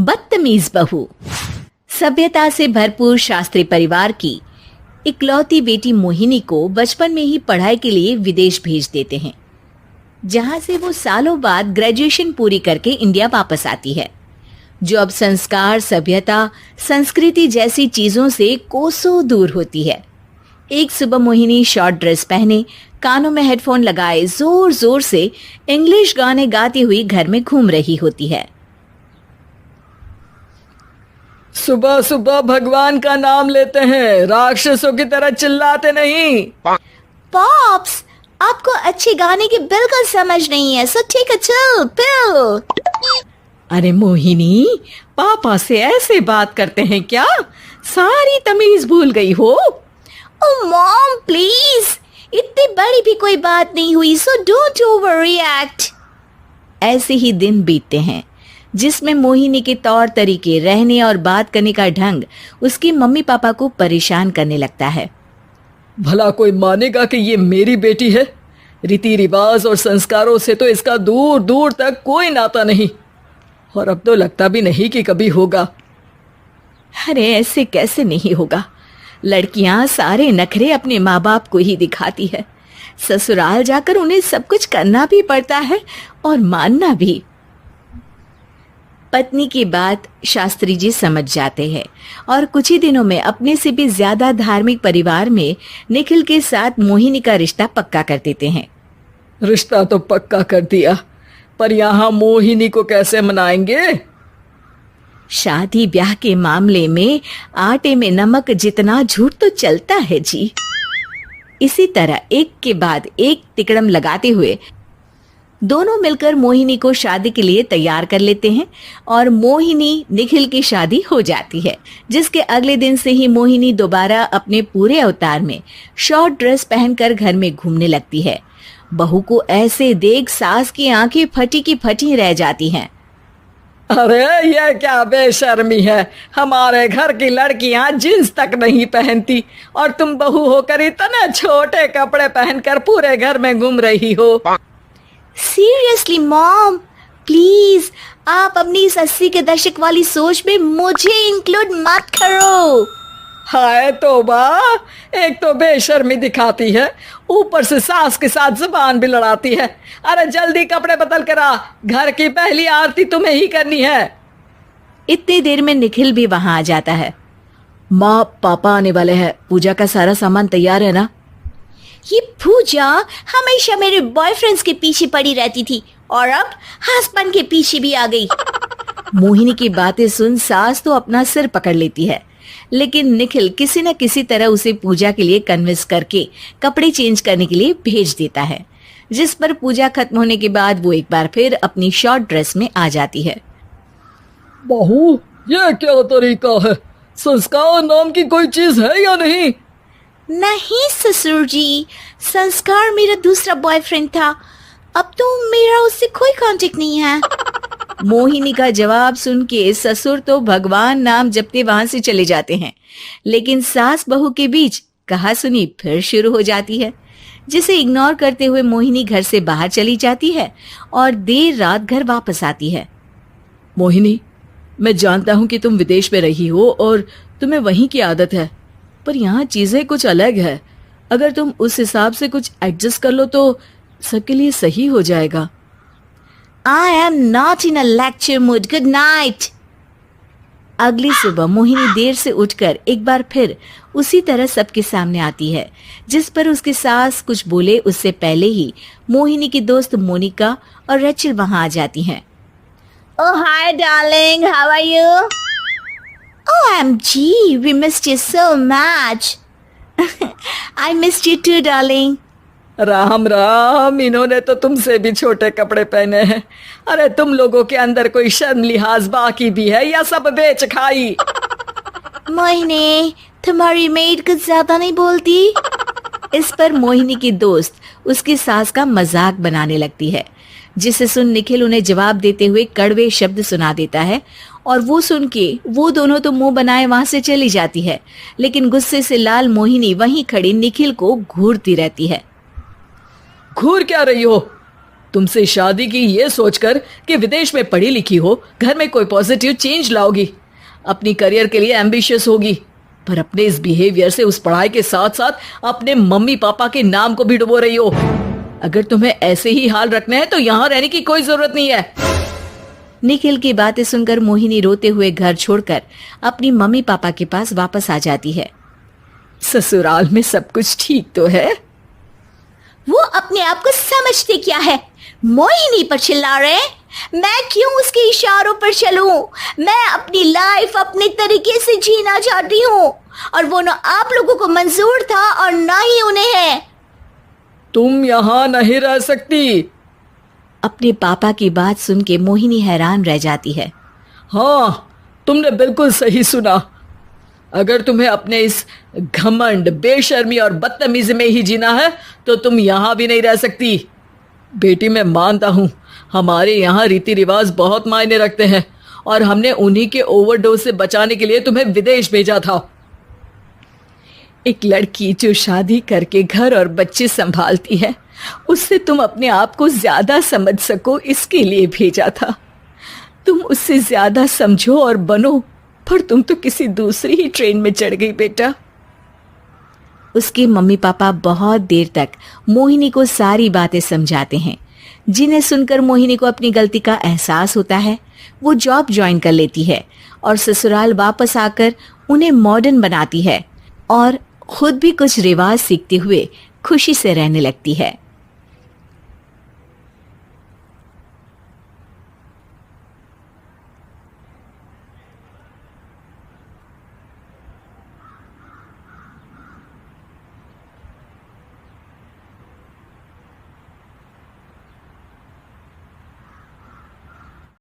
बदतमीज बहू। सभ्यता से भरपूर शास्त्री परिवार की इकलौती बेटी मोहिनी को बचपन में ही पढ़ाई के लिए विदेश भेज देते हैं, जहां से वो सालों बाद ग्रेजुएशन पूरी करके इंडिया वापस आती है, जो अब संस्कार, सभ्यता, संस्कृति जैसी चीजों से कोसों दूर होती है। एक सुबह मोहिनी शॉर्ट ड्रेस पहने, कानों में हेडफोन लगाए जोर जोर से इंग्लिश गाने गाती हुई घर में घूम रही होती है। सुबह सुबह भगवान का नाम लेते हैं, राक्षसों की तरह चिल्लाते नहीं। पॉप्स, आपको अच्छे गाने की बिल्कुल समझ नहीं है, so take a chill pill. अरे मोहिनी, पापा से ऐसे बात करते हैं क्या? सारी तमीज भूल गई हो। ओह मॉम प्लीज, इतनी बड़ी भी कोई बात नहीं हुई, सो डोंट ओवर रिएक्ट। ऐसे ही दिन बीतते हैं जिसमें मोहिनी के तौर तरीके, रहने और बात करने का ढंग उसकी मम्मी पापा को परेशान करने लगता है। भला कोई मानेगा कि ये मेरी बेटी है? रीति रिवाज और संस्कारों से तो इसका दूर दूर तक कोई नाता नहीं, और अब तो लगता भी नहीं कि कभी होगा। अरे ऐसे कैसे नहीं होगा? लड़कियां सारे नखरे अपने माँ बाप को ही दिखाती है। ससुराल जाकर उन्हें सब कुछ करना भी पड़ता है और मानना भी। पत्नी की बात शास्त्री जी समझ जाते हैं और कुछ ही दिनों में अपने से भी ज्यादा धार्मिक परिवार में निखिल के साथ मोहिनी का रिश्ता पक्का कर देते हैं। रिश्ता तो पक्का कर दिया, पर यहाँ मोहिनी को कैसे मनाएंगे? शादी ब्याह के मामले में आटे में नमक जितना झूठ तो चलता है जी। इसी तरह एक के बाद एक तिकड़म लगाते हुए दोनों मिलकर मोहिनी को शादी के लिए तैयार कर लेते हैं और मोहिनी निखिल की शादी हो जाती है, जिसके अगले दिन से ही मोहिनी दोबारा अपने पूरे अवतार में शॉर्ट ड्रेस पहनकर घर में घूमने लगती है। बहू को ऐसे देख सास की आंखें फटी की फटी रह जाती हैं। अरे ये क्या बेशर्मी है, हमारे घर की लड़कियां जींस तक नहीं पहनती और तुम बहू होकर इतने छोटे कपड़े पहनकर पूरे घर में घूम रही हो। सीरियसली मॉम, प्लीज आप अपनी इस 80 के दशक वाली सोच में मुझे इंक्लूड मत करो। हाय तौबा, एक तो बेशर्मी दिखाती है, ऊपर से सास के साथ जुबान भी लड़ाती है। अरे जल्दी कपड़े बदल कर आ, घर की पहली आरती तुम्हें ही करनी है। इतनी देर में निखिल भी वहां आ जाता है। माँ, पापा आने वाले हैं, पूजा का सारा सामान तैयार है ना? ये पूजा हमेशा मेरे बॉयफ्रेंड्स के पीछे पड़ी रहती थी और अब हस्बैंड के पीछे भी आ गई। मोहिनी की बातें सुन सास तो अपना सिर पकड़ लेती है, लेकिन निखिल किसी न किसी तरह उसे पूजा के लिए कन्विंस करके कपड़े चेंज करने के लिए भेज देता है, जिस पर पूजा खत्म होने के बाद वो एक बार फिर अपनी शॉर्ट ड्रेस में आ जाती है। बहू, ये क्या तरीका है? संस्कार नाम की कोई चीज है या नहीं? नहीं ससुर जी, संस्कार मेरा दूसरा बॉयफ्रेंड था, अब तो मेरा उससे कोई कांटेक्ट नहीं है। मोहिनी का जवाब सुन के ससुर तो भगवान नाम जपते वहां से चले जाते हैं, लेकिन सास बहू के बीच कहा सुनी फिर शुरू हो जाती है, जिसे इग्नोर करते हुए मोहिनी घर से बाहर चली जाती है और देर रात घर वापस आती है। मोहिनी, मैं जानता हूँ कि तुम विदेश में रही हो और तुम्हें वहीं की आदत है, पर यहाँ चीजें कुछ अलग है। अगर तुम उस हिसाब से कुछ एडजस्ट कर लो तो सबके लिए सही हो जाएगा। I am not in a lecture mood. Good night. अगली सुबह मोहिनी देर से उठकर एक बार फिर उसी तरह सबके सामने आती है, जिस पर उसकी सास कुछ बोले उससे पहले ही मोहिनी की दोस्त मोनिका और रेचल वहां आ जाती हैं। Oh hi darling, how are you? OMG, we missed you so much. I missed you too, darling. Ram Ram, इन्होंने तो तुमसे भी छोटे कपड़े पहने हैं। अरे तुम लोगों के अंदर कोई शर्म लिहाज बाकी भी है या सब बेच खाई? मोहिनी, तुम्हारी मेड कुछ ज्यादा नहीं बोलती? इस पर मोहिनी की दोस्त उसकी सास का मजाक बनाने लगती है, जिसे सुन निखिल उन्हें जवाब देते हुए कड़वे शब्द सुना देता है और वो सुन के वो दोनों तो मुंह बनाए वहां से चली जाती है, लेकिन गुस्से से लाल मोहिनी वहीं खड़ी निखिल को घूरती रहती है। घूर क्या रही हो? तुमसे शादी की ये सोचकर कि विदेश में पढ़ी लिखी हो, घर में कोई पॉजिटिव चेंज लाओगी, अपनी करियर के लिए एम्बिशियस होगी, पर अपने इस बिहेवियर से उस पढ़ाई के साथ साथ अपने मम्मी पापा के नाम को भी डुबो रही हो। अगर तुम्हें ऐसे ही हाल रखना है तो यहाँ रहने की कोई जरूरत नहीं है। निखिल की बातें सुनकर मोहिनी रोते हुए घर छोड़कर अपनी मम्मी पापा के पास वापस आ जाती है। ससुराल में सब कुछ ठीक तो है? वो अपने आप को समझते क्या है? मोहिनी पर चिल्ला रहे हैं? मैं क्यों उसके इशारों पर चलूं? मैं अपनी लाइफ अपने तरीके से जीना चाहती हूँ और वो ना आप लोगों को मंजूर था और ना ही उन्हें है। तुम यहाँ नहीं रह सकती। अपने पापा की बात सुन के मोहिनी हैरान रह जाती है। हाँ, तुमने बिल्कुल सही सुना। अगर तुम्हें अपने इस घमंड, बेशर्मी और बदतमीजी में ही जीना है तो तुम यहाँ भी नहीं रह सकती। बेटी, मैं मानता हूँ हमारे यहाँ रीति रिवाज बहुत मायने रखते हैं और हमने उन्हीं के ओवरडोज से बचाने के लिए तुम्हें विदेश भेजा था। एक लड़की जो शादी करके घर और बच्चे संभालती है, उससे तुम अपने आप को ज्यादा समझ सको इसके लिए भेजा था। तुम उससे ज्यादा समझो और बनो, पर तुम तो किसी दूसरी ही ट्रेन में चढ़ गई बेटा। उसके मम्मी पापा बहुत देर तक मोहिनी को सारी बातें समझाते हैं, जिन्हें सुनकर मोहिनी को अपनी गलती का एहसास होता है। वो जॉब ज्वाइन कर लेती है और ससुराल वापस आकर उन्हें मॉडर्न बनाती है और खुद भी कुछ रिवाज सीखते हुए खुशी से रहने लगती है।